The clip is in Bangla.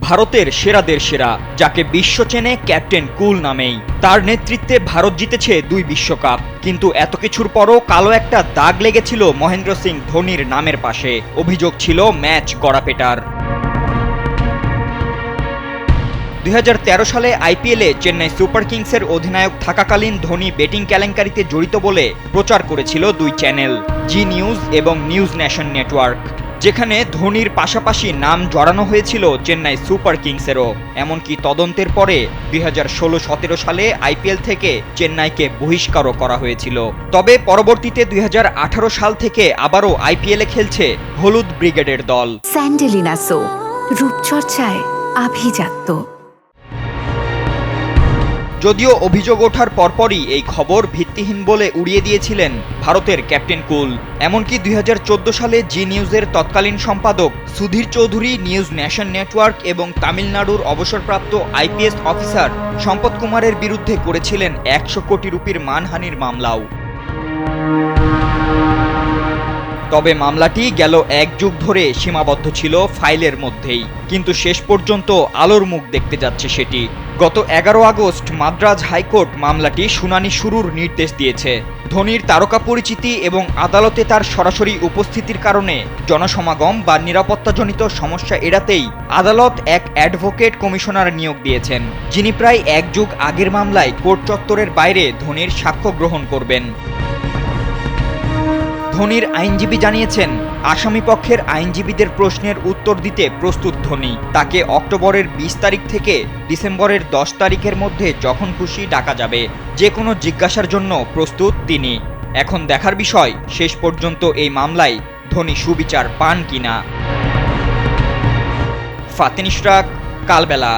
ভারতের সেরাদের সেরা, যাকে বিশ্ব চেনে ক্যাপ্টেন কুল নামেই। তার নেতৃত্বে ভারত জিতেছে 2 বিশ্বকাপ, কিন্তু এত কিছুর পরও কালো একটা দাগ লেগেছিল মহেন্দ্র সিং ধোনির নামের পাশে। অভিযোগ ছিল ম্যাচ গড়াপেটার। 2013 সালে আইপিএলে চেন্নাই সুপার কিংসের অধিনায়ক থাকাকালীন ধোনি ব্যাটিং কেলেঙ্কারিতে জড়িত বলে প্রচার করেছিল 2 চ্যানেল, জি নিউজ এবং নিউজ ন্যাশন নেটওয়ার্ক, যেখানে ধোনির পাশাপাশি নাম জড়ানো হয়েছিল চেন্নাই সুপার কিংসেরও। এমনকি তদন্তের পরে 2016-17 সালে আইপিএল থেকে চেন্নাইকে বহিষ্কারও করা হয়েছিল। তবে পরবর্তীতে 2018 সাল থেকে আবারও আইপিএলে খেলছে হলুদ ব্রিগেডের দল। স্যান্ডেলিনা সো, রূপচর্চায় আভিজাত্য। যদিও অভিযোগ ওঠার পরপরই এই খবর ভিত্তিহীন বলে উড়িয়ে দিয়েছিলেন ভারতের ক্যাপ্টেন কুল। এমনকি 2014 সালে জি নিউজের তৎকালীন সম্পাদক Sudhir Chowdhury news nation network এবং তামিলনাড়ুর অবসরপ্রাপ্ত আইপিএস অফিসার সম্পদ কুমারের বিরুদ্ধে করেছিলেন 100 কোটি রুপির মানহানির মামলাও। তবে মামলাটি গেল 1 যুগ ধরে সীমাবদ্ধ ছিল ফাইলের মধ্যেই, কিন্তু শেষ পর্যন্ত আলোর মুখ দেখতে যাচ্ছে সেটি। গত 11 আগস্ট মাদ্রাজ হাইকোর্ট মামলাটি শুনানি শুরুর নির্দেশ দিয়েছে। ধোনির তারকা পরিচিতি এবং আদালতে তার সরাসরি উপস্থিতির কারণে জনসমাগম বা নিরাপত্তাজনিত সমস্যা এড়াতেই আদালত এক অ্যাডভোকেট কমিশনার নিয়োগ দিয়েছেন, যিনি প্রায় 1 যুগ আগের মামলায় কোর্ট চত্বরের বাইরে ধোনির সাক্ষ্য গ্রহণ করবেন। ধোনির আইনজীবী জানিয়েছেন, আসামিপক্ষের আইনজীবীদের প্রশ্নের উত্তর দিতে প্রস্তুত ধোনি। তাকে অক্টোবরের 20 তারিখ থেকে ডিসেম্বরের 10 তারিখের মধ্যে যখন খুশি ডাকা যাবে। যে কোনো জিজ্ঞাসার জন্য প্রস্তুত তিনি। এখন দেখার বিষয় শেষ পর্যন্ত এই মামলায় ধোনি সুবিচার পান কিনা। ফাতিন ইশরাক, কালবেলা।